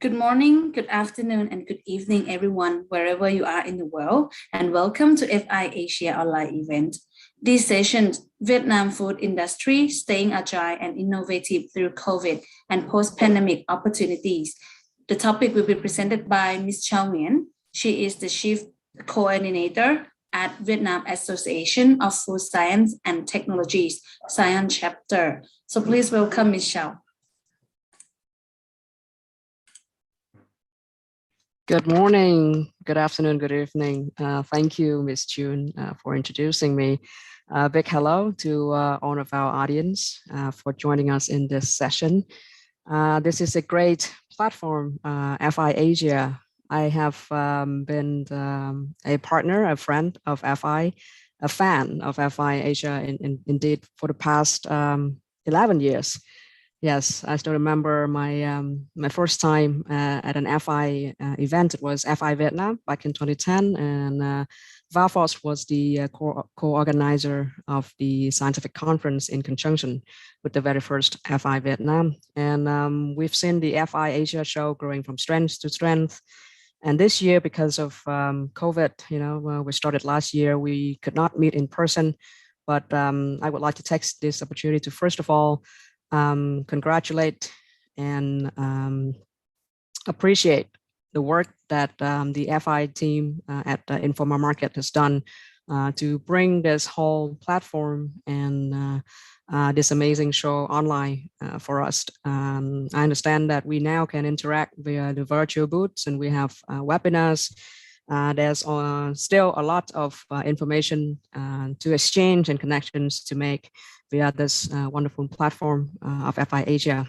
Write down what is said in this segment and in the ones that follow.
Good morning, good afternoon, and good evening, everyone, wherever you are in the world, and welcome to FI Asia online event. This session, Vietnam food industry, staying agile and innovative through COVID and post-pandemic opportunities. The topic will be presented by Ms. Chow Nguyen. She is the Chief Coordinator at Vietnam Association of Food Science and Technologies, Science Chapter. So please welcome Ms. Chow. Good morning, good afternoon, good evening. Thank you, Ms. June, for introducing me. Big hello to all of our audience for joining us in this session. This is a great platform, FI Asia. I have been a partner, a friend of FI, a fan of FI Asia indeed for the past 11 years. Yes, I still remember my first time at an FI event. It was FI Vietnam back in 2010, and Valfos was the co-organizer of the scientific conference in conjunction with the very first FI Vietnam. And we've seen the FI Asia show growing from strength to strength. And this year, because of COVID, we started last year, we could not meet in person. But I would like to take this opportunity to, first of all, congratulate and appreciate the work that the FI team at Informa Market has done to bring this whole platform and this amazing show online for us. I understand that we now can interact via the virtual booths, and we have webinars. There's still a lot of information to exchange and connections to make via this wonderful platform of FI Asia.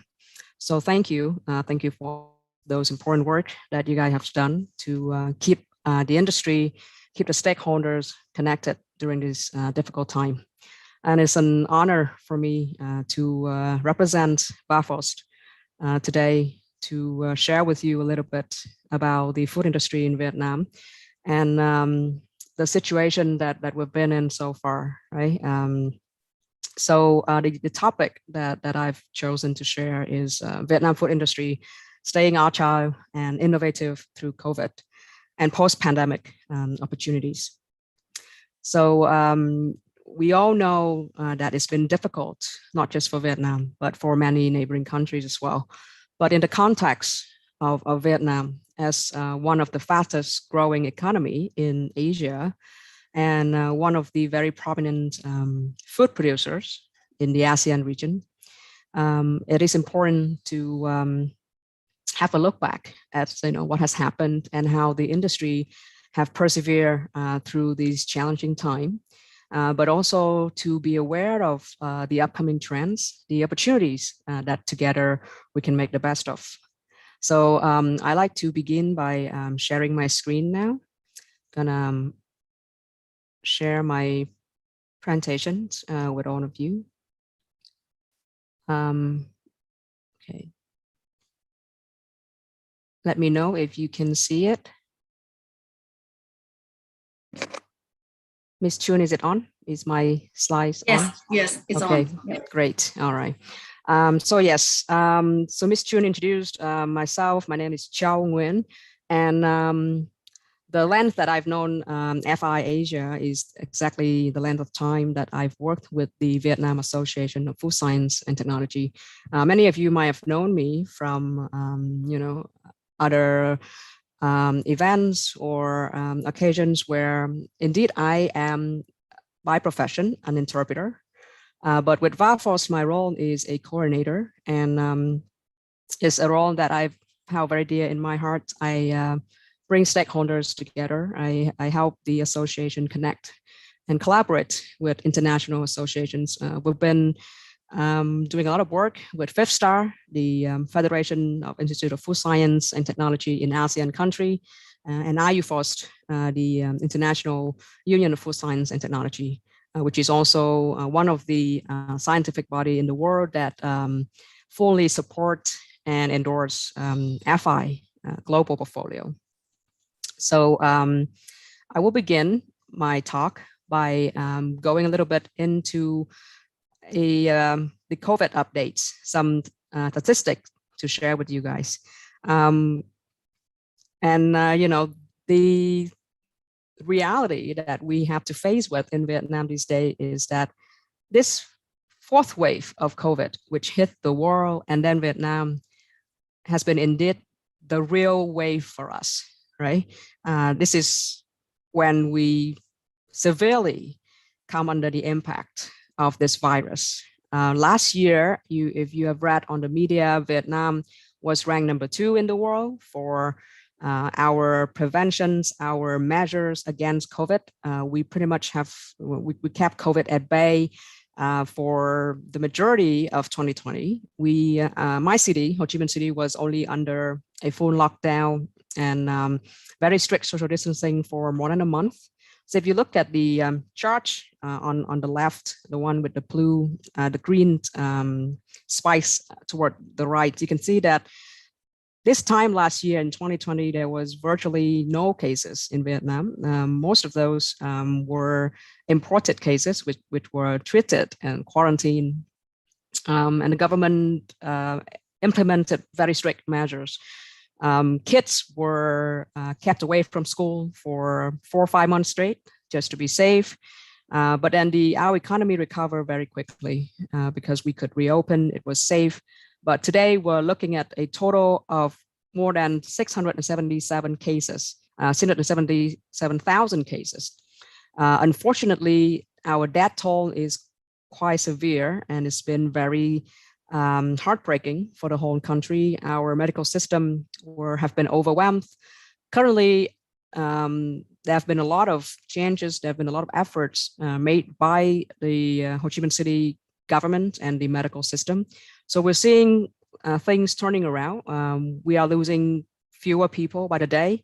So thank you. Thank you for those important work that you guys have done to keep the industry, keep the stakeholders connected during this difficult time. And it's an honor for me to represent Bafos today to share with you a little bit about the food industry in Vietnam and the situation that we've been in so far, right? So the topic that I've chosen to share is Vietnam food industry staying agile and innovative through COVID and post-pandemic opportunities. So we all know that it's been difficult, not just for Vietnam, but for many neighboring countries as well. But in the context of Vietnam as one of the fastest growing economy in Asia, and one of the very prominent food producers in the ASEAN region, it is important to have a look back at what has happened and how the industry have persevered through these challenging time, but also to be aware of the upcoming trends, the opportunities that together we can make the best of. So I like to begin by sharing my screen now. Gonna share my presentations with all of you. Okay. Let me know if you can see it. Ms. Chun, is it on? Is my slides on? Yes, it's okay, on. Okay, great. All right. So yes, so Ms. Chun introduced myself. My name is Chow Nguyen, and the length that I've known FI Asia is exactly the length of time that I've worked with the Vietnam Association of Food Science and Technology. Many of you might have known me from, other events or occasions where indeed I am by profession an interpreter. But with VAFOS, my role is a coordinator, and it's a role that I have very dear in my heart. I bring stakeholders together. I help the association connect and collaborate with international associations. We've been doing a lot of work with Fifth Star, the Federation of Institute of Food Science and Technology in ASEAN country, and IUFOST, the International Union of Food Science and Technology, which is also one of the scientific body in the world that fully support and endorse FI global portfolio. So I will begin my talk by going a little bit into the COVID updates, some statistics to share with you guys. You know, the reality that we have to face with in Vietnam these days is that this fourth wave of COVID, which hit the world and then Vietnam, has been indeed the real wave for us, right? This is when we severely come under the impact of this virus. Last year, if you have read on the media, Vietnam was ranked number 2 in the world for our preventions, our measures against COVID. We pretty much have, we kept COVID at bay for the majority of 2020. My city, Ho Chi Minh City, was only under a full lockdown and very strict social distancing for more than a month. So if you look at the chart on the left, the one with the blue, the green spikes toward the right, you can see that this time last year in 2020, there was virtually no cases in Vietnam. Most of those were imported cases, which were treated and quarantined. And the government implemented very strict measures. Kids were kept away from school for 4 or 5 months straight, just to be safe. But then our economy recovered very quickly because we could reopen, it was safe. But today we're looking at a total of more than 677 cases, 677,000 cases. Unfortunately, our death toll is quite severe and it's been very heartbreaking for the whole country. Our medical system have been overwhelmed. Currently, there have been a lot of changes, there have been a lot of efforts made by the Ho Chi Minh City government and the medical system. So we're seeing things turning around. We are losing fewer people by the day.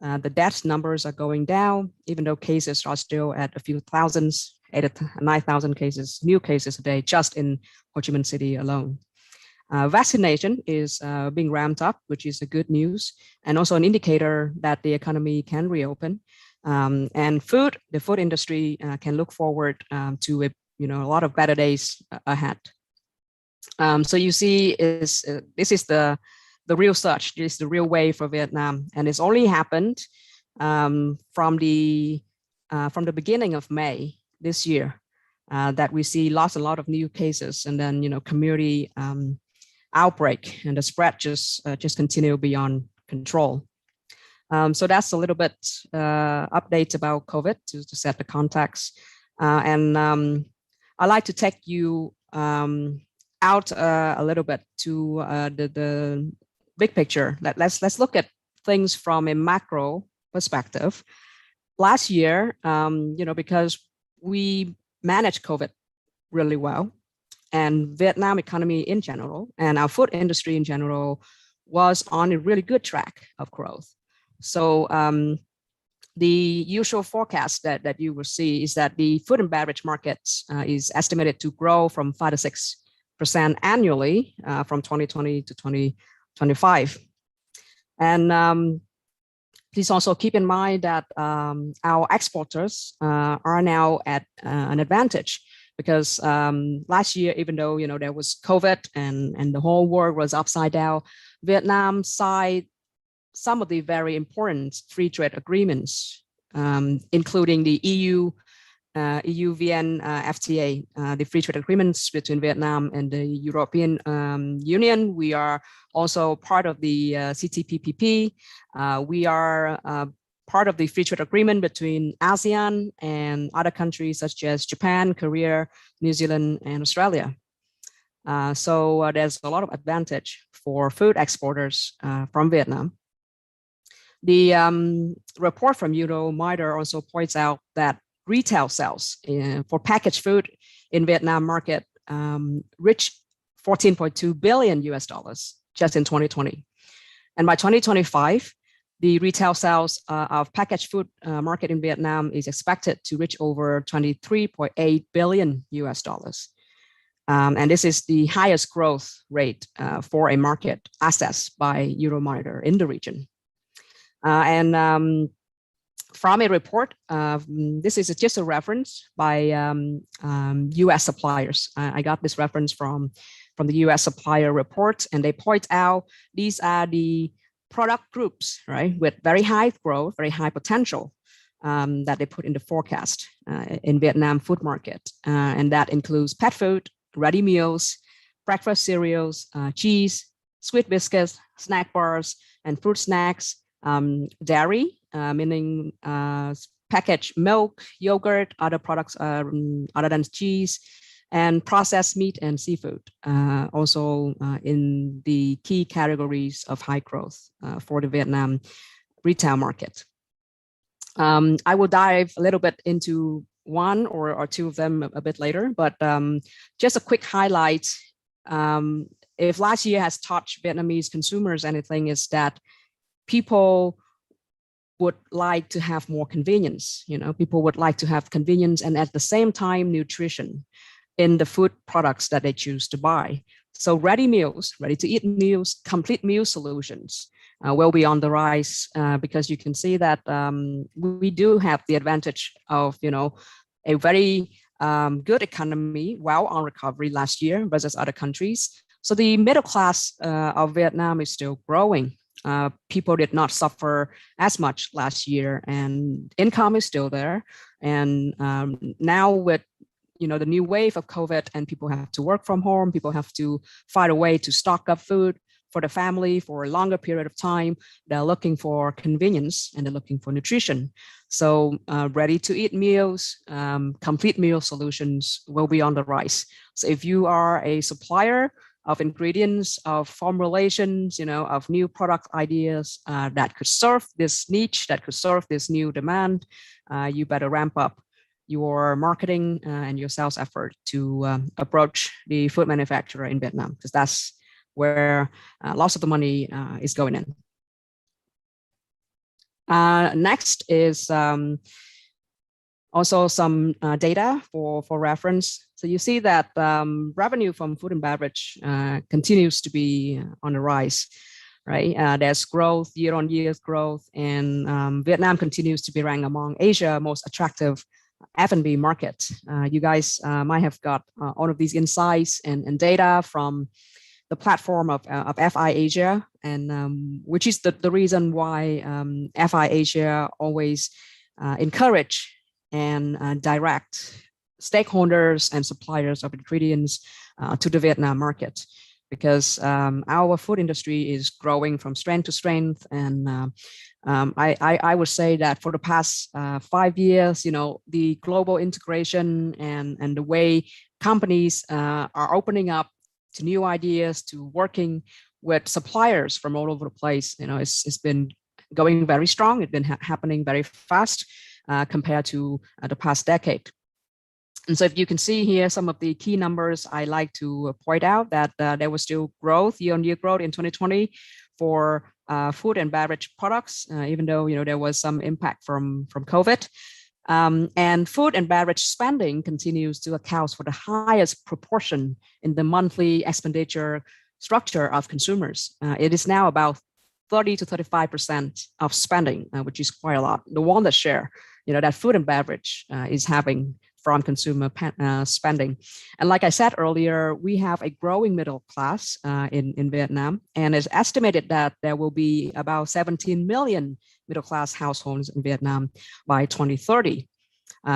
The death numbers are going down, even though cases are still at a few thousands, 8,000 to 9,000 cases, new cases a day, just in Ho Chi Minh City alone. Vaccination is being ramped up, which is a good news, and also an indicator that the economy can reopen. And the food industry can look forward to a lot of better days ahead. So you see, this is the real surge. This is the real way for Vietnam, and it's only happened from the beginning of May this year that we see a lot of new cases, and then community outbreak, and the spread just continue beyond control. So that's a little bit updates about COVID to set the context, and I'd like to take you out a little bit to the big picture. Let's look at things from a macro perspective. Last year, because we managed COVID really well, and Vietnam economy in general, and our food industry in general, was on a really good track of growth. So the usual forecast that you will see is that the food and beverage markets is estimated to grow from 5 to 6% annually from 2020 to 2025. And please also keep in mind that our exporters are now at an advantage, because last year, even though there was COVID and the whole world was upside down, Vietnam signed some of the very important free trade agreements, including the EU-VN FTA, the free trade agreements between Vietnam and the European Union. We are also part of the CTPPP. We are part of the free trade agreement between ASEAN and other countries such as Japan, Korea, New Zealand, and Australia. So there's a lot of advantage for food exporters from Vietnam. The report from Euromonitor also points out that retail sales for packaged food in Vietnam market reached $14.2 billion just in 2020. And by 2025, the retail sales of packaged food market in Vietnam is expected to reach over $23.8 billion. And this is the highest growth rate for a market assessed by Euromonitor in the region. From a report, this is just a reference by US suppliers. I got this reference from the US supplier report, and they point out these are the product groups, right, with very high growth, very high potential that they put in the forecast in Vietnam food market. And that includes pet food, ready meals, breakfast cereals, cheese, sweet biscuits, snack bars, and fruit snacks, dairy, meaning packaged milk, yogurt, other products other than cheese, and processed meat and seafood, also in the key categories of high growth for the Vietnam retail market. I will dive a little bit into one or two of them a bit later, but just a quick highlight. If last year has taught Vietnamese consumers anything, is that people would like to have more convenience. People would like to have convenience and at the same time nutrition in the food products that they choose to buy. So ready meals, ready to eat meals, complete meal solutions will be on the rise because you can see that we do have the advantage of, a very good economy, well on recovery last year versus other countries. So the middle class of Vietnam is still growing. People did not suffer as much last year, and income is still there. And now with the new wave of COVID, and people have to work from home, people have to find a way to stock up food for the family for a longer period of time. They're looking for convenience and they're looking for nutrition. So ready to eat meals, complete meal solutions will be on the rise. So if you are a supplier of ingredients, of formulations, of new product ideas that could serve this niche, that could serve this new demand, you better ramp up your marketing and your sales effort to approach the food manufacturer in Vietnam, because that's where lots of the money is going in. Next is also some data for reference. So you see that revenue from food and beverage continues to be on the rise, right? There's growth, year-on-year growth, and Vietnam continues to be ranked among Asia's most attractive F&B market. You guys might have got all of these insights and data from the platform of FI Asia, and which is the reason why FI Asia always encourage and direct stakeholders and suppliers of ingredients to the Vietnam market, because our food industry is growing from strength to strength. And I would say that for the past 5 years, the global integration and the way companies are opening up to new ideas, to working with suppliers from all over the place, it's been going very strong. It's been happening very fast compared to the past decade. And so if you can see here some of the key numbers, I like to point out that there was still growth, year-on-year growth in 2020 for food and beverage products, even though there was some impact from COVID. And food and beverage spending continues to account for the highest proportion in the monthly expenditure structure of consumers. It is now about 30 to 35% of spending, which is quite a lot. The wallet share, that food and beverage is having from consumer spending. And like I said earlier, we have a growing middle class in Vietnam, and it's estimated that there will be about 17 million middle class households in Vietnam by 2030.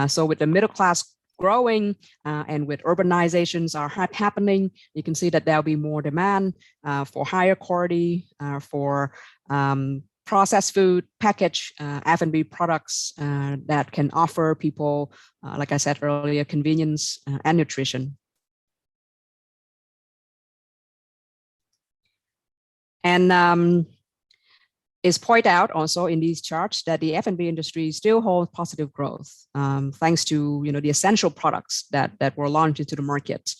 So with the middle class growing and with urbanizations are happening, you can see that there'll be more demand for higher quality, for processed food, packaged F&B products that can offer people, like I said earlier, convenience and nutrition. And it's pointed out also in these charts that the F&B industry still holds positive growth thanks to the essential products that were launched into the market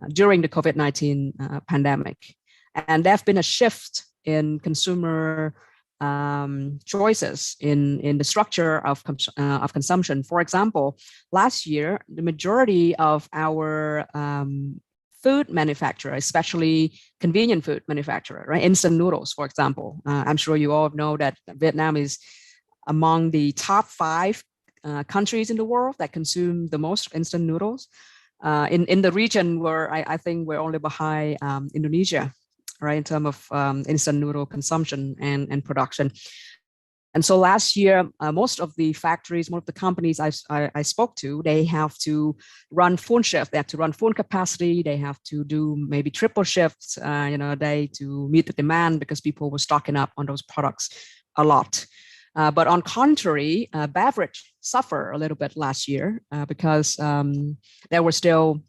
during the COVID-19 pandemic. And there's been a shift in consumer choices in the structure of consumption. For example, last year, the majority of our food manufacturer, especially convenient food manufacturer, right? Instant noodles, for example. I'm sure you all know that Vietnam is among the top 5 countries in the world that consume the most instant noodles. In the region where I think we're only behind Indonesia. right, in terms of instant noodle consumption and production. And so last year, most of the factories, most of the companies I spoke to, they have to run full shift. They have to run full capacity. They have to do maybe triple shifts, a day to meet the demand because people were stocking up on those products a lot. But on contrary, beverage suffered a little bit last year because there were still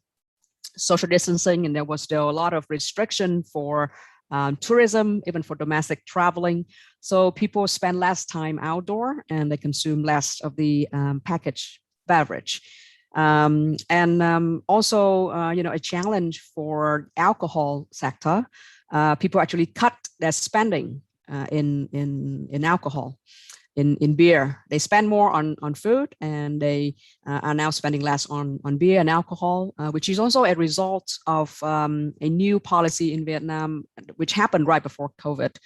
social distancing and there was still a lot of restriction for tourism, even for domestic traveling. So people spend less time outdoor and they consume less of the packaged beverage. Also, a challenge for alcohol sector. People actually cut their spending in alcohol. In beer, they spend more on food, and they are now spending less on beer and alcohol, which is also a result of a new policy in Vietnam, which happened right before COVID,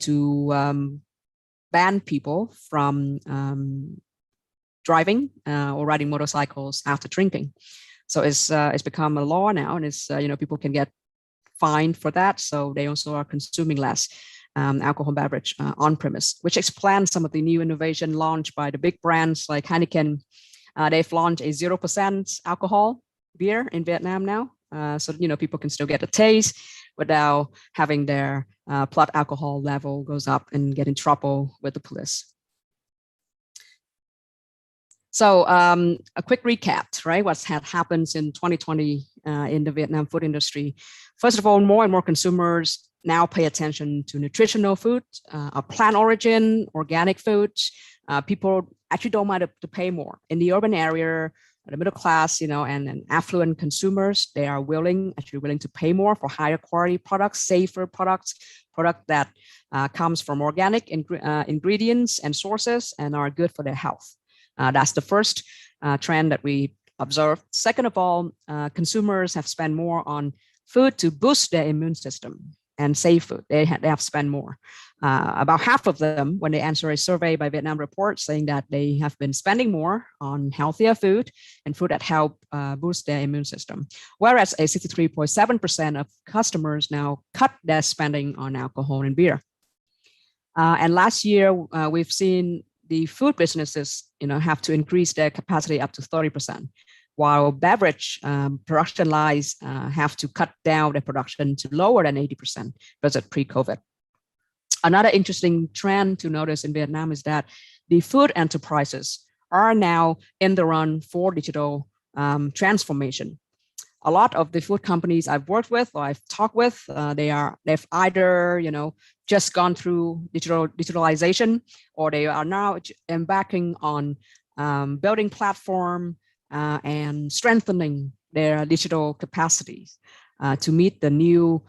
to ban people from driving or riding motorcycles after drinking. So it's become a law now, and it's people can get fined for that. So they also are consuming less alcohol beverage on premise, which explains some of the new innovation launched by the big brands like Heineken. They've launched a 0% alcohol beer in Vietnam now. So people can still get a taste without having their blood alcohol level goes up and get in trouble with the police. So a quick recap, right? What's had happens in 2020 in the Vietnam food industry. First of all, more and more consumers now pay attention to nutritional food, plant origin, organic foods. People actually don't mind to pay more. In the urban area, the middle class, and affluent consumers, they are willing to pay more for higher quality products, safer products, product that comes from organic ingredients and sources and are good for their health. That's the first trend that we observed. Second of all, consumers have spent more on food to boost their immune system and safe food. They have spent more. About half of them, when they answer a survey by Vietnam Report, saying that they have been spending more on healthier food and food that help boost their immune system. Whereas a 63.7% of customers now cut their spending on alcohol and beer. And last year, we've seen the food businesses, have to increase their capacity up to 30%. While beverage production lines have to cut down their production to lower than 80% versus pre-COVID. Another interesting trend to notice in Vietnam is that the food enterprises are now in the run for digital transformation. A lot of the food companies I've worked with or I've talked with, they've either just gone through digitalization, or they are now embarking on building platform and strengthening their digital capacities to meet the new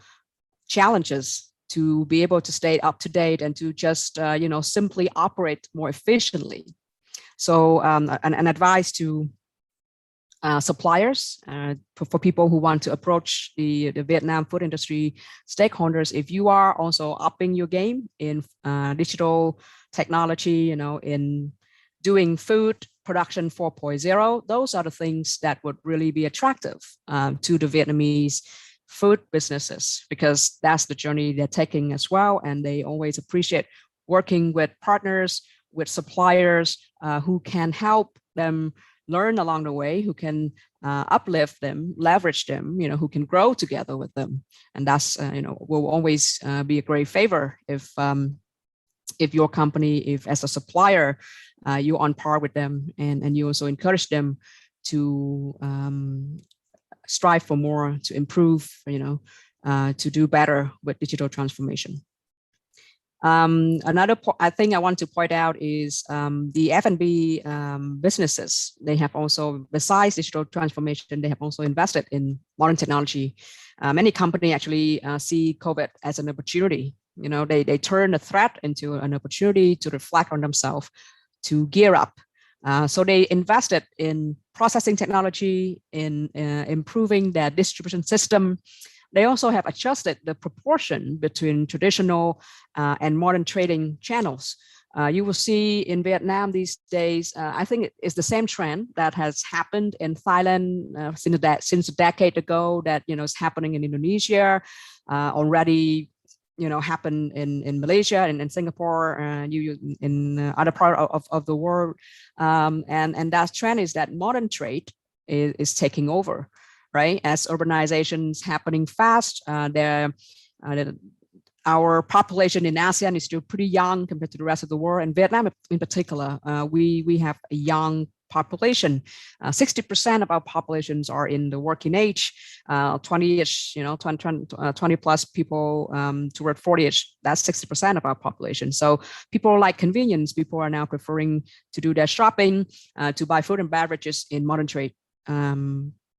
challenges, to be able to stay up to date and to just simply operate more efficiently. So an advice to suppliers, for people who want to approach the Vietnam food industry stakeholders, if you are also upping your game in digital technology, in doing food production 4.0, those are the things that would really be attractive to the Vietnamese food businesses, because that's the journey they're taking as well. And they always appreciate working with partners, with suppliers who can help them learn along the way, who can uplift them, leverage them, who can grow together with them. And that's, will always be a great favor if your company, if as a supplier, you're on par with them, and you also encourage them to strive for more, to improve, to do better with digital transformation. Another thing I want to point out is the F&B businesses. They have also, besides digital transformation, they have also invested in modern technology. Many companies actually see COVID as an opportunity. They turn a threat into an opportunity to reflect on themselves, to gear up. So they invested in processing technology, in improving their distribution system. They also have adjusted the proportion between traditional and modern trading channels. You will see in Vietnam these days, I think it's the same trend that has happened in Thailand since a decade ago, that is happening in Indonesia. already happen in Malaysia and in Singapore and in other part of the world. And that trend is that modern trade is taking over, right? As urbanization happening fast, our population in ASEAN is still pretty young compared to the rest of the world, and Vietnam in particular. We have a young population. 60% of our populations are in the working age. 20-ish, 20 plus people toward 40-ish. That's 60% of our population. So people like convenience. People are now preferring to do their shopping, to buy food and beverages in modern trade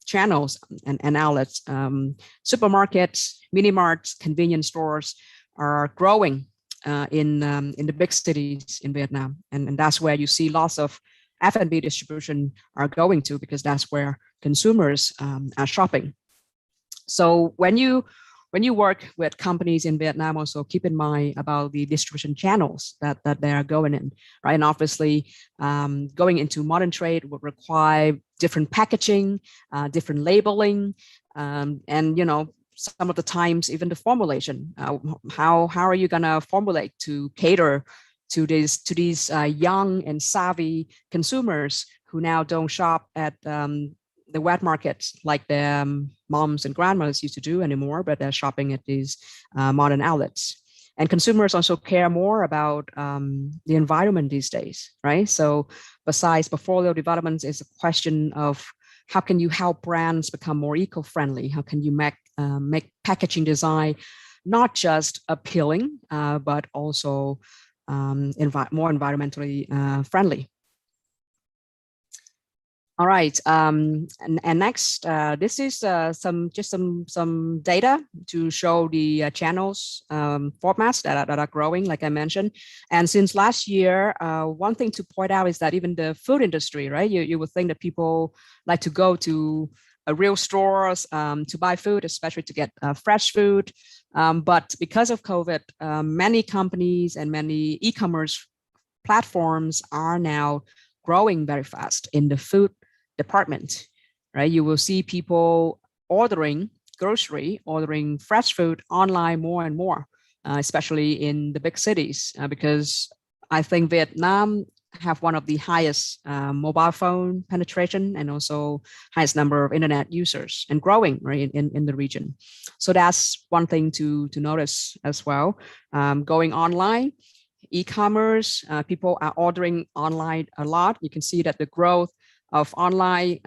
channels and outlets. Supermarkets, mini marts, convenience stores are growing in the big cities in Vietnam, and that's where you see lots of F&B distribution are going to, because that's where consumers are shopping. So when you work with companies in Vietnam, also keep in mind about the distribution channels that they are going in, right? And obviously, going into modern trade would require different packaging, different labeling, and some of the times even the formulation. How are you gonna formulate to cater to these young and savvy consumers who now don't shop at the wet markets like their moms and grandmothers used to do anymore, but they're shopping at these modern outlets. And consumers also care more about the environment these days, right? So besides portfolio developments, is a question of how can you help brands become more eco-friendly? How can you make packaging design not just appealing, but also more environmentally friendly? All right, and next, this is some data to show the channels formats that are growing, like I mentioned. And since last year, one thing to point out is that even the food industry, right? You would think that people like to go to real stores to buy food, especially to get fresh food. But because of COVID, many companies and many e-commerce platforms are now growing very fast in the food department, right? You will see people ordering fresh food online more and more, especially in the big cities, because I think Vietnam have one of the highest mobile phone penetration and also highest number of internet users, and growing, right, in the region. So that's one thing to notice as well. Going online, e-commerce, people are ordering online a lot. You can see that the growth of online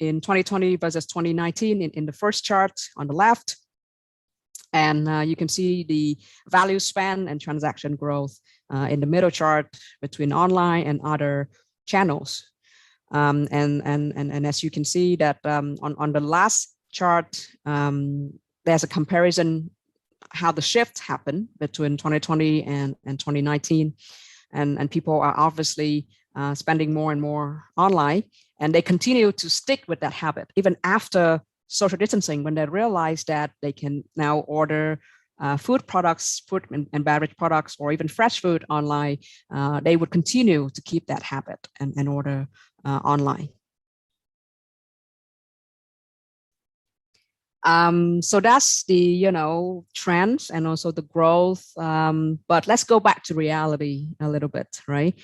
in 2020 versus 2019 in the first chart on the left. And you can see the value span and transaction growth in the middle chart between online and other channels. And as you can see that on the last chart, there's a comparison how the shift happened between 2020 and 2019. And people are obviously spending more and more online, and they continue to stick with that habit even after social distancing, when they realize that they can now order food products, food and beverage products, or even fresh food online. They would continue to keep that habit and order online. So that's the trends and also the growth. But let's go back to reality a little bit, right?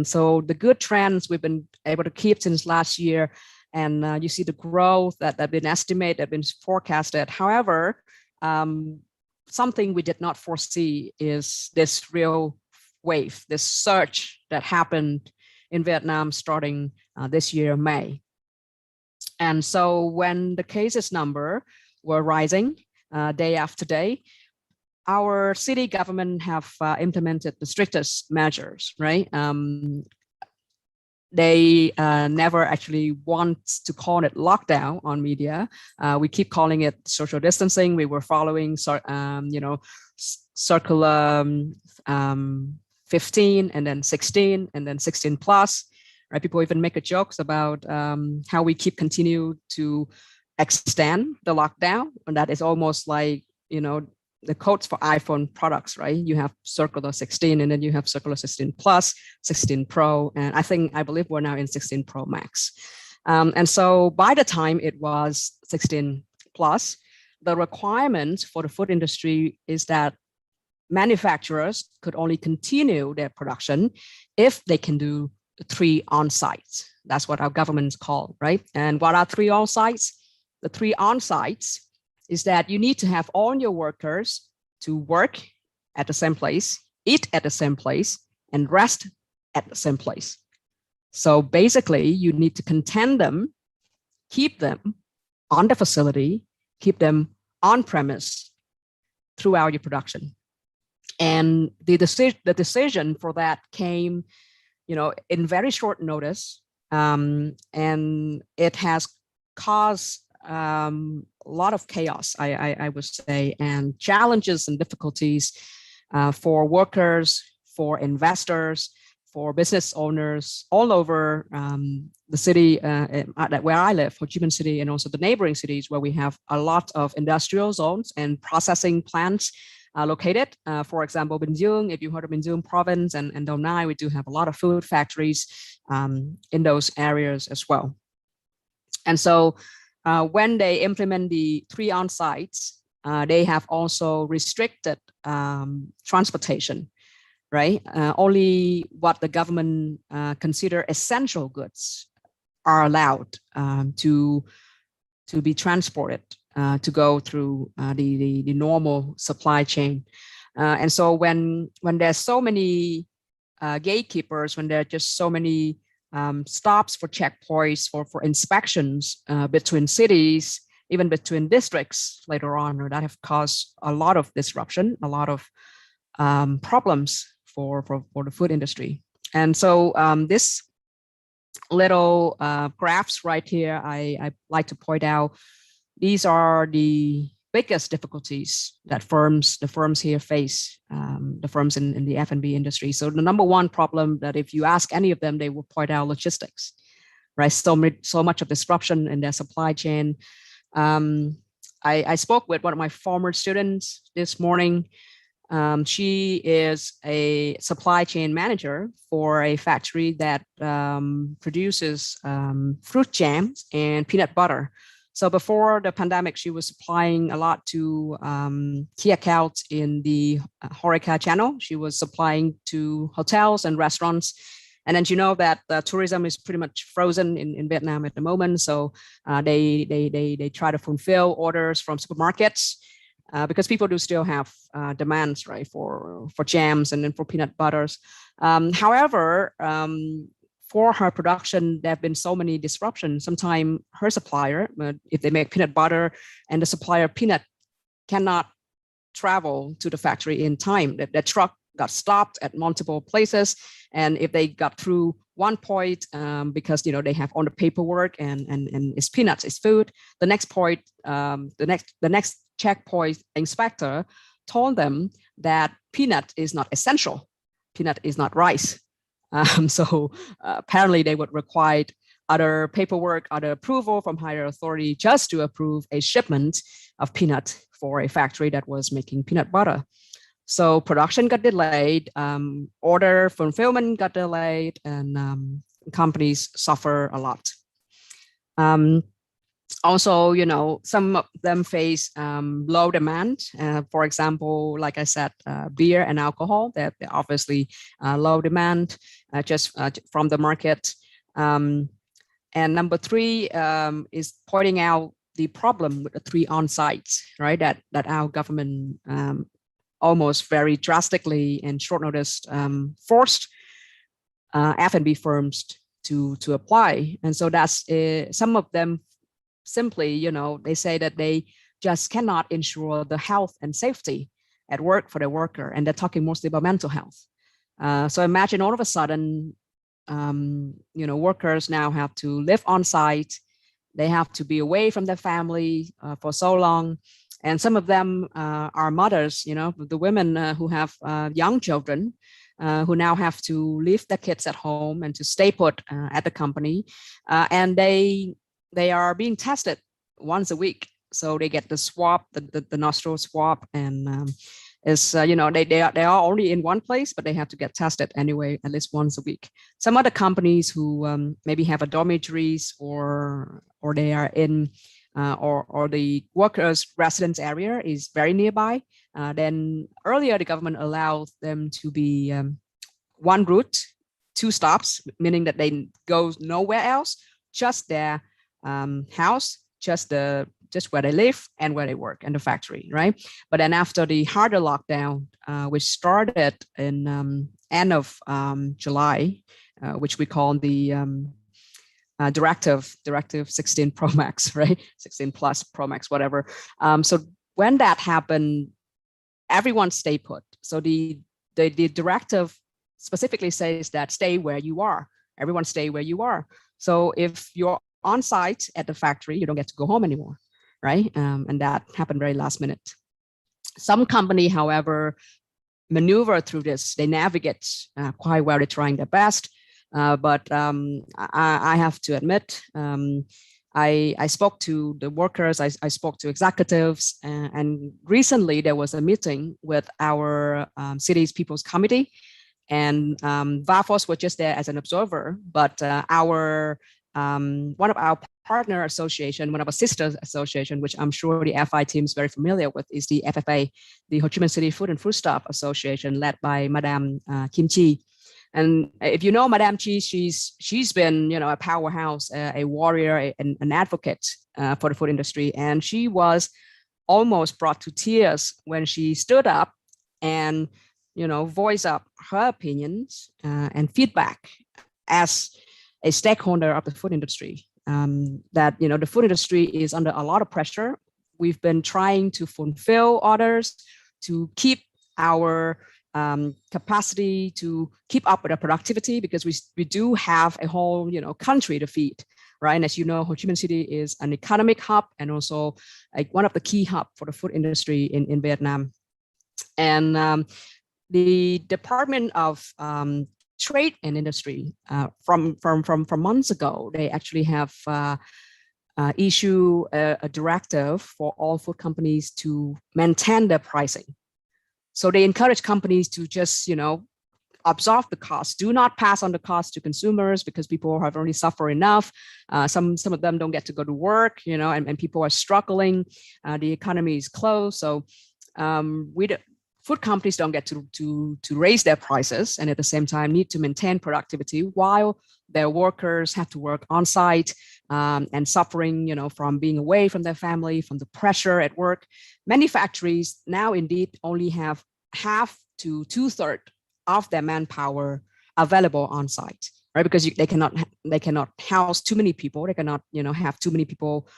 So the good trends we've been able to keep since last year, and you see the growth that have been estimated, have been forecasted. However, something we did not foresee is this real wave, this surge that happened in Vietnam starting this year, May. And so when the cases number were rising day after day, our city government have implemented the strictest measures, right? They never actually want to call it lockdown on media. We keep calling it social distancing. We were following, circular 15 and then 16 and then 16 plus. Right? People even make a jokes about how we continue to extend the lockdown, and that is almost like the codes for iPhone products, right? You have circular 16, and then you have circular 16 plus, 16 Pro, and I believe we're now in 16 Pro Max. And so by the time it was 16 plus, the requirement for the food industry is that manufacturers could only continue their production if they can do 3 on-sites. That's what our government's called, right? And what are 3 on-sites? The 3 on-sites is that you need to have all your workers to work at the same place, eat at the same place, and rest at the same place. So basically, you need to contain them, keep them on the facility, keep them on premise throughout your production. And the decision for that came, in very short notice, and it has caused a lot of chaos, I would say, and challenges and difficulties for workers, for investors, for business owners all over the city where I live, Ho Chi Minh City, and also the neighboring cities where we have a lot of industrial zones and processing plants located. For example, Bình Dương, if you heard of Bình Dương province and Đồng Nai, we do have a lot of food factories in those areas as well. And so when they implement the 3 on-sites, they have also restricted transportation, right? Only what the government consider essential goods are allowed to be transported to go through the normal supply chain. And so when there's so many gatekeepers, when there are just so many stops for checkpoints, for inspections between cities, even between districts later on, that have caused a lot of disruption, a lot of problems for the food industry. And so this little graphs right here, I like to point out, these are the biggest difficulties that the firms here face, the firms in the F&B industry. So the number one problem that if you ask any of them, they will point out logistics, right? So much of disruption in their supply chain. I spoke with one of my former students this morning. She is a supply chain manager for a factory that produces fruit jams and peanut butter. So before the pandemic, she was supplying a lot to key accounts in the HoReCa channel. She was supplying to hotels and restaurants. And then you know that tourism is pretty much frozen in Vietnam at the moment. So they try to fulfill orders from supermarkets because people do still have demands, right, for jams and then for peanut butters. However, for her production, there have been so many disruptions. Sometimes her supplier, if they make peanut butter and the supplier peanut cannot travel to the factory in time, the truck got stopped at multiple places. And if they got through one point, because they have all the paperwork and it's peanuts, it's food, the next point, the next checkpoint inspector told them that peanut is not essential. Peanut is not rice. So apparently they would require other paperwork, other approval from higher authority just to approve a shipment of peanut for a factory that was making peanut butter. So production got delayed, order fulfillment got delayed, and companies suffer a lot. Also, some of them face low demand. For example, like I said, beer and alcohol, they're obviously low demand just from the market. And number 3 is pointing out the problem with the 3 on-sites, right? That our government almost very drastically and short notice forced F&B firms to apply. And so that's some of them simply, they say that they just cannot ensure the health and safety at work for the worker. And they're talking mostly about mental health. So imagine all of a sudden, workers now have to live on site. They have to be away from their family for so long. And some of them are mothers, the women who have young children who now have to leave their kids at home and to stay put at the company. And they are being tested once a week. So they get the swab, the nostril swab, and they are only in one place, but they have to get tested anyway, at least once a week. Some other companies who maybe have a dormitories or they are in or the workers' residence area is very nearby, then earlier the government allowed them to be one route, two stops, meaning that they go nowhere else, just their house, just where they live and where they work and the factory, right? But then after the harder lockdown, which started in end of July, which we call the directive 16 Pro Max, right? 16 plus Pro Max, whatever. So when that happened, everyone stay put. So the directive specifically says that stay where you are. Everyone stay where you are. So if you're on site at the factory, you don't get to go home anymore, right? And that happened very last minute. Some company, however, maneuver through this. They navigate quite well. They're trying their best. But I have to admit, I spoke to the workers, I spoke to executives, and recently there was a meeting with our city's People's Committee, and VAFOS was just there as an observer, but our one of our partner association, one of our sister association, which I'm sure the FI team is very familiar with, is the FFA, the Ho Chi Minh City Food and Foodstuff Association, led by Madame Kim Chi. And if you know Madame Chi, she's been, a powerhouse, a warrior, an advocate for the food industry, and she was almost brought to tears when she stood up and voiced up her opinions and feedback as a stakeholder of the food industry. That the food industry is under a lot of pressure. We've been trying to fulfill orders to keep our capacity to keep up with our productivity, because we do have a whole country to feed, right? And as you know, Ho Chi Minh City is an economic hub and also like one of the key hub for the food industry in Vietnam. And the Department of Trade and Industry from months ago, they actually have issued a directive for all food companies to maintain their pricing. So they encourage companies to just, absorb the cost. Do not pass on the cost to consumers, because people have already suffered enough. Some of them don't get to go to work, and people are struggling. The economy is closed. So food companies don't get to raise their prices, and at the same time need to maintain productivity while their workers have to work on site and suffering, from being away from their family, from the pressure at work. Many factories now indeed only have half to 2/3 of their manpower available on site, right? Because they cannot house too many people. They cannot, have too many people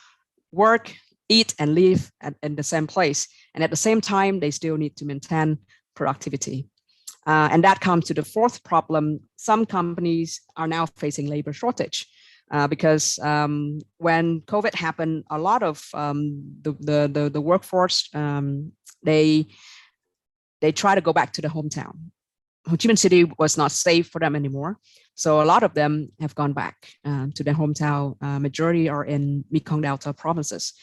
work, eat, and live in the same place. And at the same time, they still need to maintain productivity. And that comes to the fourth problem. Some companies are now facing labor shortage because when COVID happened, a lot of the workforce, they try to go back to the hometown. Ho Chi Minh City was not safe for them anymore. So a lot of them have gone back to their hometown. Majority are in Mekong Delta provinces.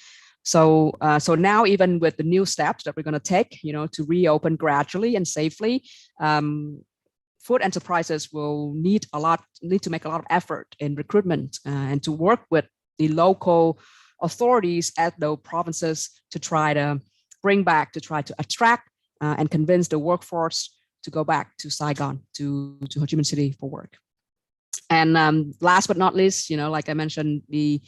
So now, even with the new steps that we're going to take, to reopen gradually and safely, food enterprises will need to make a lot of effort in recruitment and to work with the local authorities at those provinces to try to bring back, to try to attract and convince the workforce to go back to Saigon, to Ho Chi Minh City for work. And last but not least, like I mentioned, the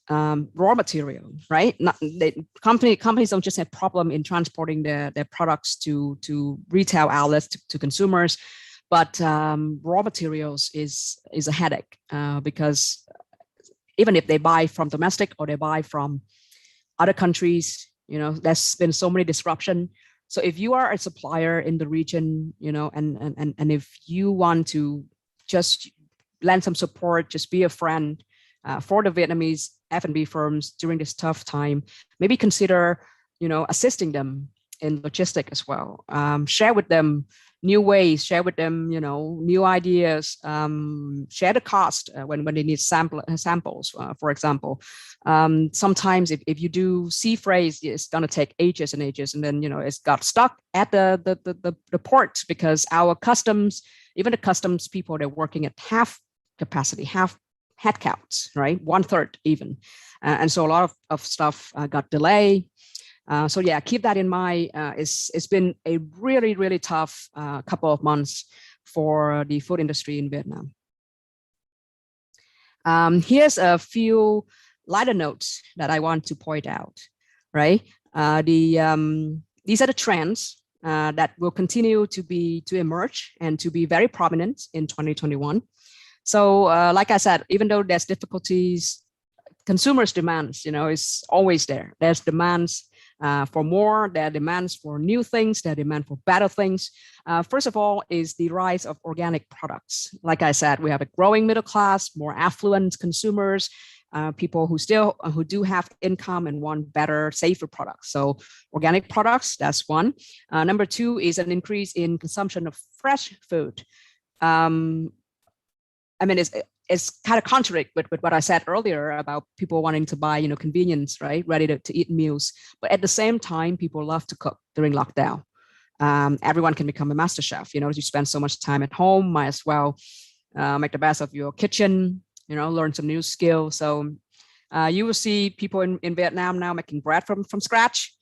raw material, right? Companies don't just have problem in transporting their products to retail outlets, to consumers, but raw materials is a headache because even if they buy from domestic or they buy from other countries, there's been so many disruption. So if you are a supplier in the region, and if you want to just lend some support, just be a friend for the Vietnamese F&B firms during this tough time, maybe consider, assisting them in logistics as well. Share with them new ways, share with them, new ideas, share the cost when they need samples, for example. Sometimes if you do sea freight, it's going to take ages and ages, and then, it's got stuck at the port because our customs, even the customs people, they're working at half capacity, half headcounts, right? 1/3 even. And so a lot of stuff got delayed. So yeah, keep that in mind. It's been a really, really tough couple of months for the food industry in Vietnam. Here's a few lighter notes that I want to point out, right? These are the trends that will continue to emerge and to be very prominent in 2021. So like I said, even though there's difficulties, consumers' demands, is always there. There's demands for more, there are demands for new things, there are demand for better things. First of all is the rise of organic products. Like I said, we have a growing middle class, more affluent consumers, people who do have income and want better, safer products. So organic products, that's one. Number two is an increase in consumption of fresh food. I mean, it's kind of contrary with what I said earlier about people wanting to buy, convenience, right? Ready to eat meals. But at the same time, people love to cook during lockdown. Everyone can become a master chef. You spend so much time at home, might as well make the best of your kitchen, learn some new skills. So you will see people in Vietnam now making bread from scratch.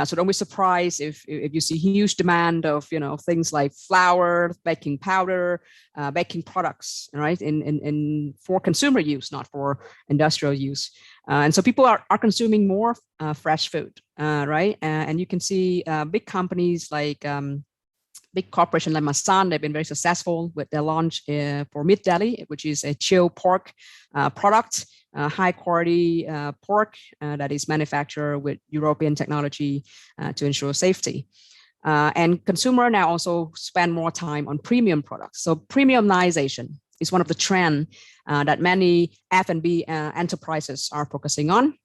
So don't be surprised if you see huge demand of things like flour, baking powder, baking products, right? In for consumer use, not for industrial use. And so people are consuming more fresh food, right? And you can see big companies like big corporation like Masan, they've been very successful with their launch for Meat Deli, which is a chilled pork product. High quality pork that is manufactured with European technology to ensure safety. And consumer now also spend more time on premium products. So premiumization is one of the trends that many F&B enterprises are focusing on.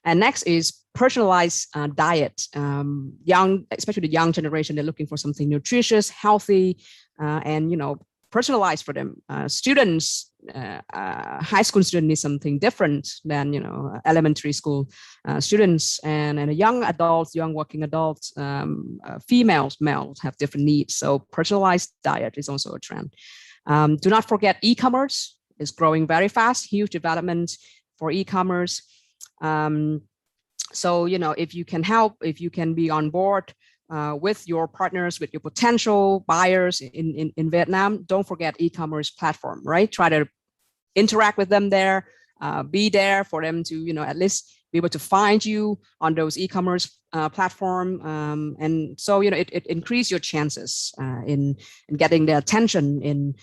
And next is personalized diet. Especially the young generation, they're looking for something nutritious, healthy, and personalized for them. Students, high school students need something different than elementary school students, and young adults, young working adults, females, males have different needs. So personalized diet is also a trend. Do not forget e-commerce is growing very fast, huge development for e-commerce. So if you can help, if you can be on board with your partners, with your potential buyers in Vietnam, don't forget e-commerce platform, right? Try to interact with them there, be there for them to, at least be able to find you on those e-commerce platform. And so, it increase your chances in getting their attention, in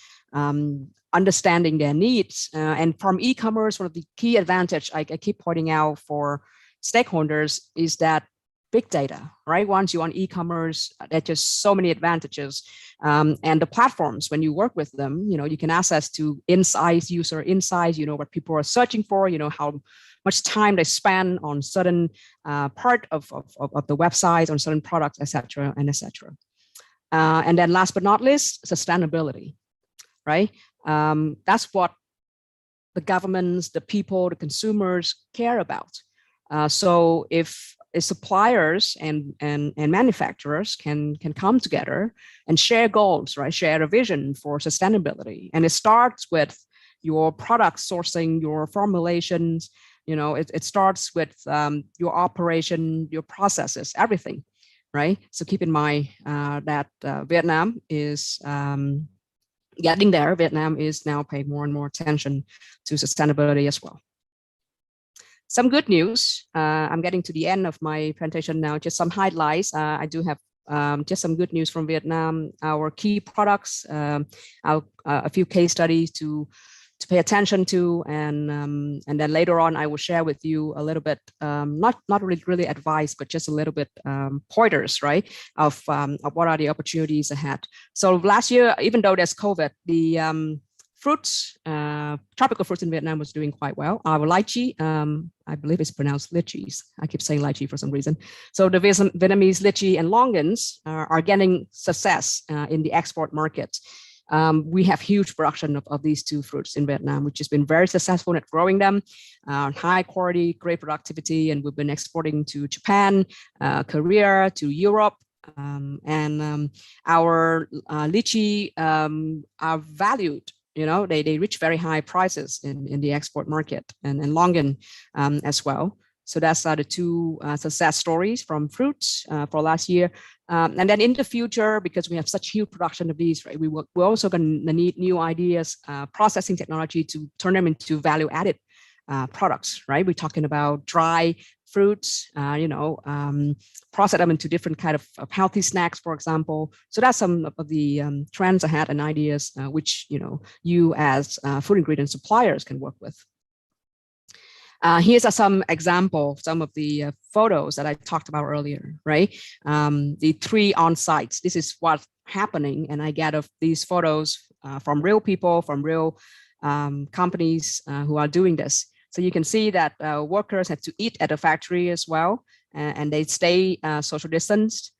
understanding their needs. And from e-commerce, one of the key advantage I keep pointing out for stakeholders is that big data, right? Once you're on e-commerce, there's just so many advantages. And the platforms, when you work with them, you can access to insights, user insights, what people are searching for, how much time they spend on certain part of the website, on certain products, etc., and etc. And then last but not least, sustainability, right? That's what the governments, the people, the consumers care about. So if suppliers and manufacturers can come together and share goals, right? Share a vision for sustainability. And it starts with your product sourcing, your formulations, it starts with your operation, your processes, everything, right? So keep in mind that Vietnam is getting there. Vietnam is now paying more and more attention to sustainability as well. Some good news. I'm getting to the end of my presentation now. Just some highlights. I do have just some good news from Vietnam. Our key products, a few case studies to pay attention to, and then later on I will share with you a little bit, not really advice, but just a little bit pointers, right, of what are the opportunities ahead. So last year, even though there's COVID, the fruits, tropical fruits in Vietnam was doing quite well. Our lychee, I believe it's pronounced lychees. I keep saying lychee for some reason. So the Vietnamese lychee and longans are getting success in the export market. We have huge production of these two fruits in Vietnam, which has been very successful at growing them, high quality, great productivity, and we've been exporting to Japan, Korea, to Europe. Our lychee are valued they reach very high prices in the export market and Longan as well. So that's the two success stories from fruits for last year. And then in the future, because we have such huge production of these, right, we're also going to need new ideas, processing technology to turn them into value-added products, right? We're talking about dry fruits, process them into different kind of healthy snacks, for example. So that's some of the trends ahead and ideas which you as food ingredient suppliers can work with. Here's some example, some of the photos that I talked about earlier, right? The 3 on-sites. This is what's happening, and I gathered these photos from real people, from real companies who are doing this. So you can see that workers have to eat at the factory as well, and they stay social distanced.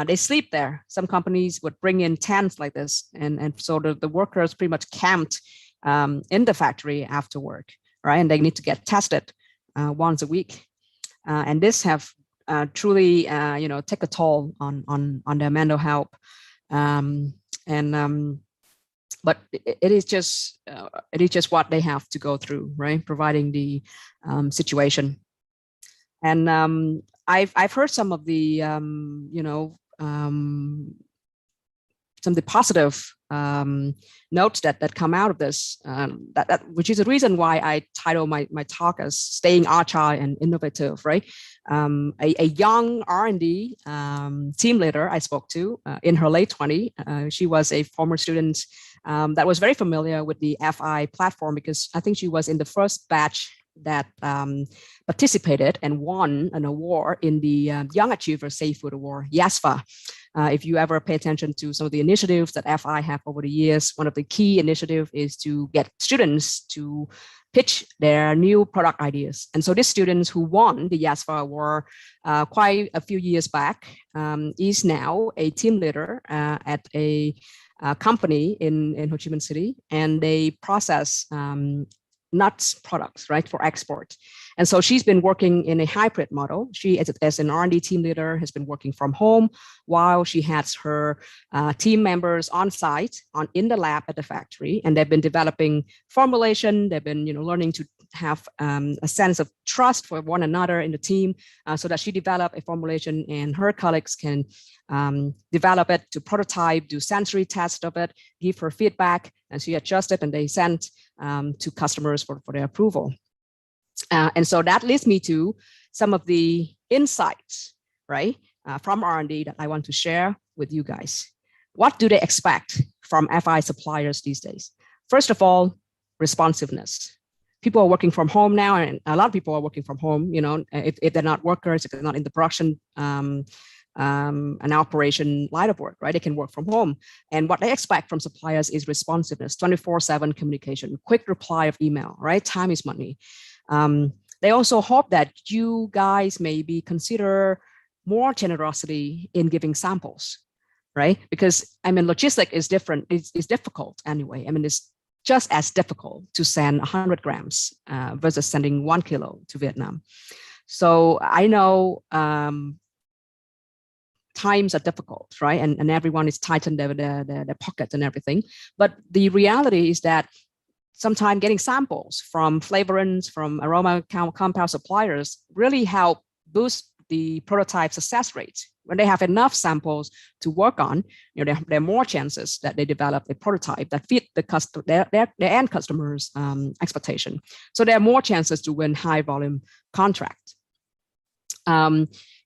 They sleep there. Some companies would bring in tents like this, and so the workers pretty much camped in the factory after work, right? And they need to get tested once a week. And this have truly, take a toll on their mental health. But it is just what they have to go through, right? Providing the situation. And I've heard some of the some of the positive notes that come out of this, which is the reason why I title my talk as "Staying Agile and Innovative." Right, a young R&D team leader I spoke to in her late 20s. She was a former student that was very familiar with the FI platform because I think she was in the first batch that participated and won an award in the Young Achiever Safe Food Award, YASFA. If you ever pay attention to some of the initiatives that FI have over the years, one of the key initiatives is to get students to pitch their new product ideas. And so these students who won the YASFA award quite a few years back is now a team leader at a company in Ho Chi Minh City, and they process nuts products, right, for export. And so she's been working in a hybrid model. She, as an R&D team leader, has been working from home while she has her team members on site in the lab at the factory. And they've been developing formulation. They've been learning to have a sense of trust for one another in the team so that she developed a formulation and her colleagues can develop it to prototype, do sensory test of it, give her feedback, and she adjusts it and they send to customers for their approval. And so that leads me to some of the insights, right, from R&D that I want to share with you guys. What do they expect from FI suppliers these days? First of all, responsiveness. People are working from home now, and a lot of people are working from home. If they're not workers, if they're not in the production an operation line of work, right? They can work from home. And what they expect from suppliers is responsiveness, 24/7 communication, quick reply of email, right? Time is money. They also hope that you guys maybe consider more generosity in giving samples, right? Because logistics is different, it's difficult anyway. It's just as difficult to send 100 grams versus sending 1 kilo to Vietnam. So I know times are difficult, right? And everyone is tightened their pockets and everything. But the reality is that sometimes getting samples from flavorants, from aroma compound suppliers really help boost the prototype success rates. When they have enough samples to work on, there are more chances that they develop a prototype that fit their end customers' expectation. So there are more chances to win high volume contracts.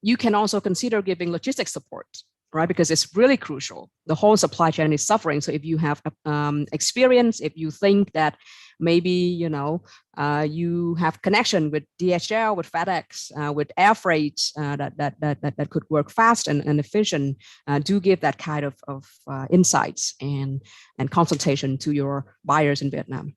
You can also consider giving logistics support, right? Because it's really crucial. The whole supply chain is suffering. So if you have experience, if you think that maybe, you have connection with DHL, with FedEx, with air freight that could work fast and efficient, do give that kind of insights and consultation to your buyers in Vietnam.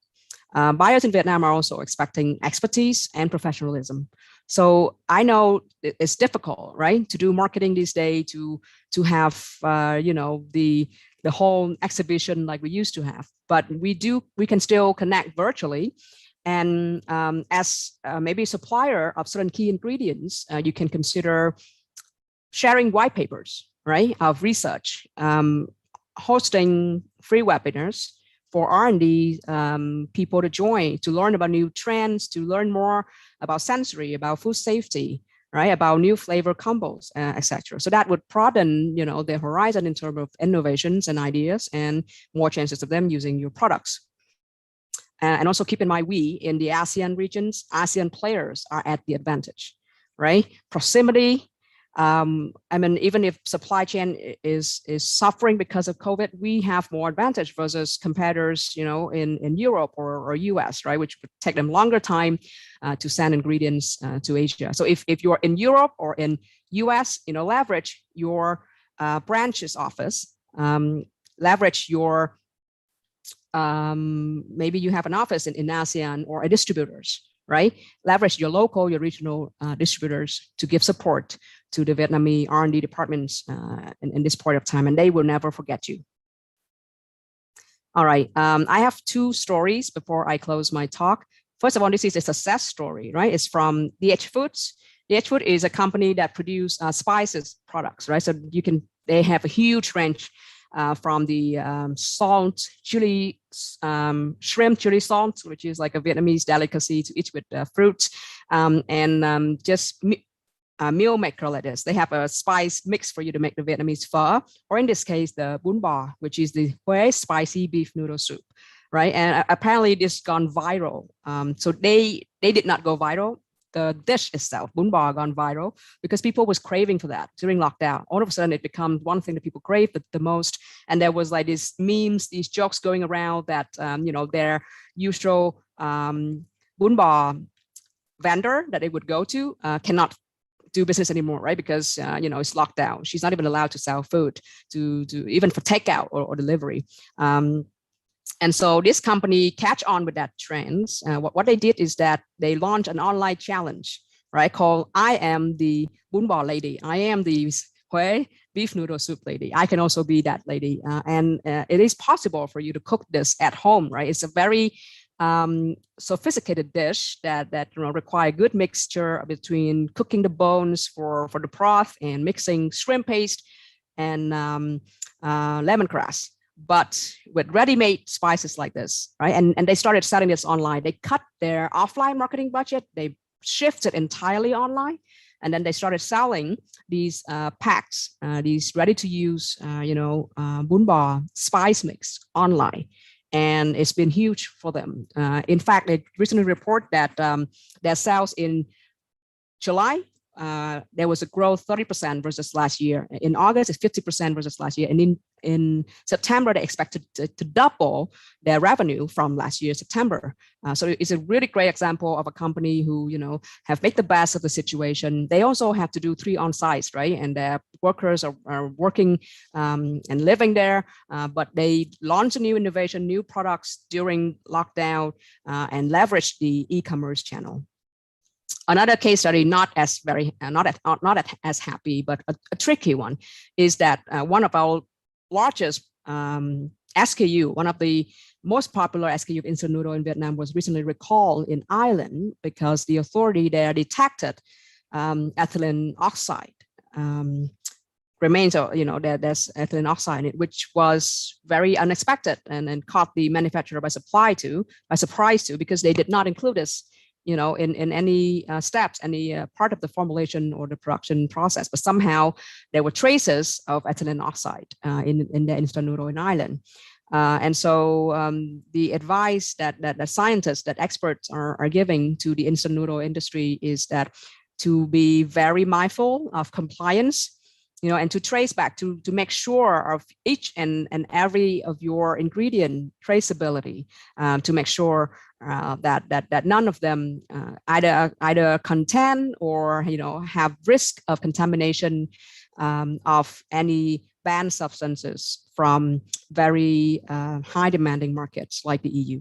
Buyers in Vietnam are also expecting expertise and professionalism. So I know it's difficult, right, to do marketing these days, to have the whole exhibition like we used to have. But we can still connect virtually, and as maybe a supplier of certain key ingredients, you can consider sharing white papers, right, of research, hosting free webinars, for R&D people to join, to learn about new trends, to learn more about sensory, about food safety, right? About new flavor combos, etc. So that would broaden, their horizon in terms of innovations and ideas, and more chances of them using your products. And also keep in mind, we in the ASEAN regions, ASEAN players are at the advantage, right? Proximity. Even if supply chain is suffering because of COVID, we have more advantage versus competitors, in Europe or US, right? Which would take them longer time to send ingredients to Asia. So if you're in Europe or in US, leverage your branches office, leverage your maybe you have an office in ASEAN or a distributors, right? Leverage your local, your regional distributors to give support to the Vietnamese R&D departments in this point of time, and they will never forget you. All right, I have two stories before I close my talk. First of all, this is a success story, right? It's from DH Foods. DH Food is a company that produces spices products, right? So they have a huge range from the salt, chili, shrimp chili salt, which is like a Vietnamese delicacy to eat with fruits, and just meal maker like this. They have a spice mix for you to make the Vietnamese pho, or in this case, the bún bò, which is the Huế spicy beef noodle soup, right? And apparently this gone viral. So they did not go viral. The dish itself, bún bò, gone viral because people was craving for that during lockdown. All of a sudden, it becomes one thing that people crave the most. And there was like these memes, these jokes going around that their usual bún bò vendor that they would go to cannot do business anymore, right? Because it's locked down. She's not even allowed to sell food to even for takeout or delivery. And so this company catch on with that trends. What they did is that they launched an online challenge, right? Called I am the bún bò lady. I am the Huế beef noodle soup lady. I can also be that lady. And it is possible for you to cook this at home, right? It's a very sophisticated dish that require good mixture between cooking the bones for the broth and mixing shrimp paste and lemongrass, but with ready-made spices like this, right? And they started selling this online. They cut their offline marketing budget. They shifted entirely online. And then they started selling these packs, these ready-to-use, bún bò spice mix online. And it's been huge for them. In fact, they recently report that their sales in July, there was a growth 30% versus last year. In August, it's 50% versus last year. And in September, they expected to double their revenue from last year, September. So it's a really great example of a company who, have made the best of the situation. They also have to do 3 on-sites, right? And their workers are working and living there, but they launched a new innovation, new products during lockdown and leverage the e-commerce channel. Another case study, not as happy, but a tricky one, is that one of our largest SKU, one of the most popular SKU of instant noodle in Vietnam, was recently recalled in Ireland because the authority there detected ethylene oxide remains. There's ethylene oxide in it, which was very unexpected and caught the manufacturer by surprise too, because they did not include this in any steps, any part of the formulation or the production process, but somehow there were traces of ethylene oxide in the instant noodle in Ireland. And so the advice that scientists, that experts are giving to the instant noodle industry is that to be very mindful of compliance, and to trace back, to make sure of each and every of your ingredient traceability, to make sure that none of them either contain or have risk of contamination of any banned substances from very high demanding markets like the EU.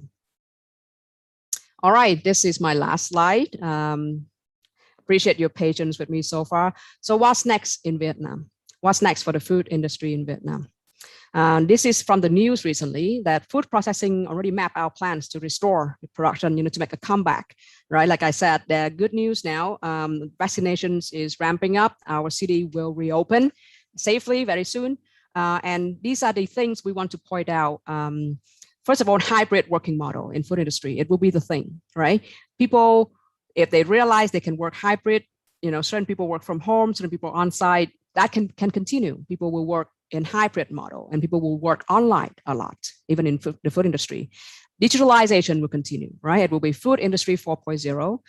All right, this is my last slide. Appreciate your patience with me so far. So what's next in Vietnam? What's next for the food industry in Vietnam? This is from the news recently that food processing already mapped our plans to restore the production, to make a comeback, right? Like I said, the good news now, vaccinations is ramping up. Our city will reopen safely very soon. And these are the things we want to point out first of all, hybrid working model in food industry. It will be the thing, right? People, if they realize they can work hybrid, certain people work from home, certain people on site, that can continue. People will work in hybrid model and people will work online a lot, even in the food industry. Digitalization will continue, right? It will be food industry 4.0.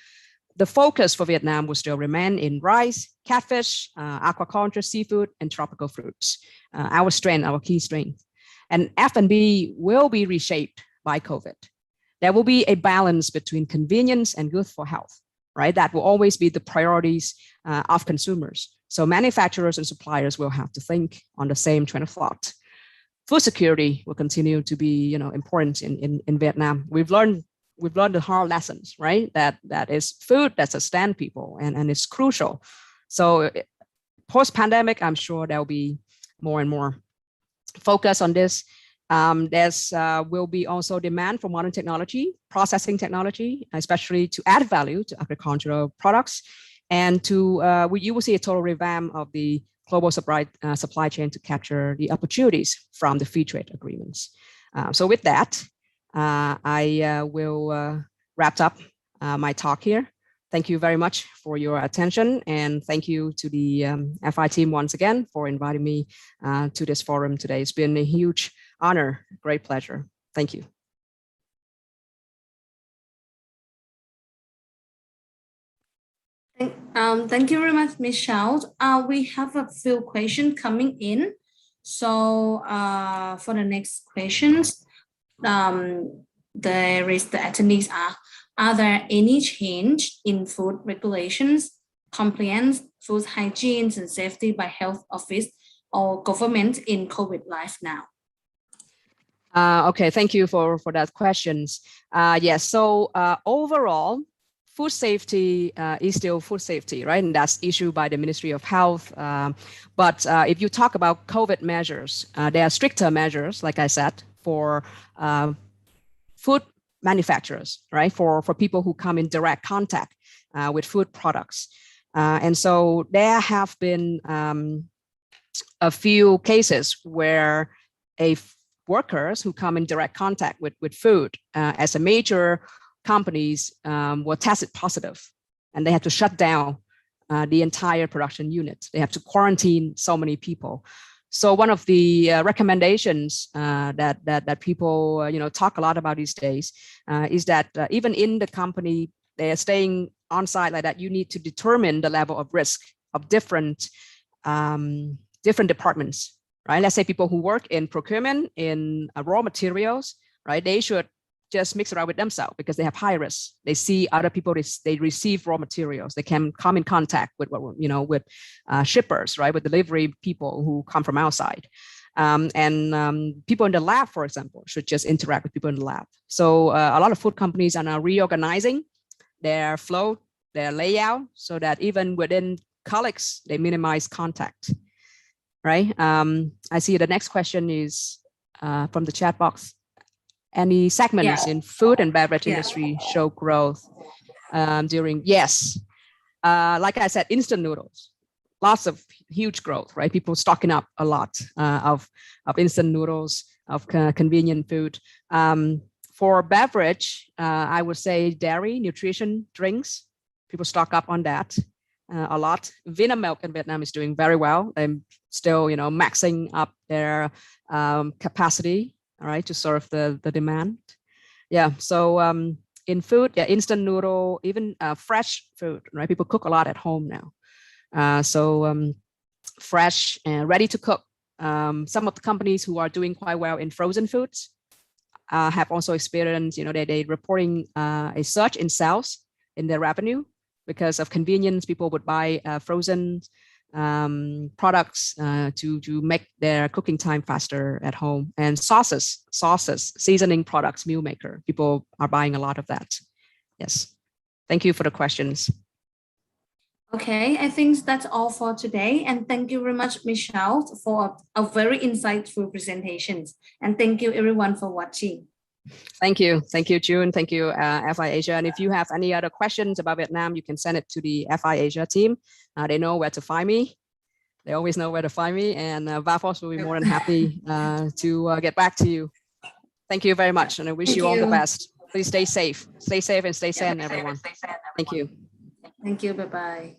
The focus for Vietnam will still remain in rice, catfish, aquaculture, seafood, and tropical fruits. Our strength, our key strength. And F&B will be reshaped by COVID. There will be a balance between convenience and good for health, right? That will always be the priorities of consumers. So manufacturers and suppliers will have to think on the same train of thought. Food security will continue to be, important in Vietnam. We've learned the hard lessons, right? That is food that sustains people and it's crucial. So post-pandemic, I'm sure there'll be more and more focus on this. There's will be also demand for modern technology, processing technology, especially to add value to agricultural products, and you will see a total revamp of the global supply chain to capture the opportunities from the free trade agreements. So with that, I will wrap up my talk here. Thank you very much for your attention, and thank you to the FI team once again for inviting me to this forum today. It's been a huge honor, great pleasure. Thank you. Thank you very much, Ms. Shout. We have a few questions coming in. So for the next questions, there is the attendees are there any change in food regulations, compliance, food hygiene and safety by health office or government in COVID life now? Okay, thank you for that questions. Yes, so overall, food safety is still food safety, right? And that's issued by the Ministry of Health. But if you talk about COVID measures, there are stricter measures, like I said, for food manufacturers, right? For people who come in direct contact with food products. And so there have been a few cases where workers who come in direct contact with food as a major companies were tested positive, and they had to shut down the entire production unit. They have to quarantine so many people. So one of the recommendations that people talk a lot about these days is that even in the company they are staying on site like that, you need to determine the level of risk of different departments, right? Let's say people who work in procurement, in raw materials, right? They should just mix around with themselves because they have high risk. They see other people, they receive raw materials. They can come in contact with shippers, right? With delivery people who come from outside. And people in the lab, for example, should just interact with people in the lab. So a lot of food companies are now reorganizing their flow, their layout, so that even within colleagues, they minimize contact, right? I see the next question is from the chat box. Any segments in food and beverage industry show growth during? Yes, like I said, instant noodles, lots of huge growth, right? People stocking up a lot of instant noodles, of convenient food. For beverage, I would say dairy, nutrition, drinks. People stock up on that a lot. Vinamilk in Vietnam is doing very well. They're still, maxing up their capacity, all right, to serve the demand. Yeah, so in food, instant noodle, even fresh food, right? People cook a lot at home now. So fresh and ready to cook. Some of the companies who are doing quite well in frozen foods have also experienced, they're reporting a surge in sales in their revenue because of convenience. People would buy frozen products to make their cooking time faster at home. And sauces, seasoning products, meal maker. People are buying a lot of that. Yes. Thank you for the questions. Okay, I think that's all for today. And thank you very much, Michelle, for a very insightful presentations. And thank you everyone for watching. Thank you, June. Thank you, FI Asia. And if you have any other questions about Vietnam, you can send it to the FI Asia team. They know where to find me. They always know where to find me. And Vafos will be more than happy to get back to you. Thank you very much, and I wish Thank you all the you. best. Please stay safe and stay sane, everyone. Thank you. Thank you. Bye-bye.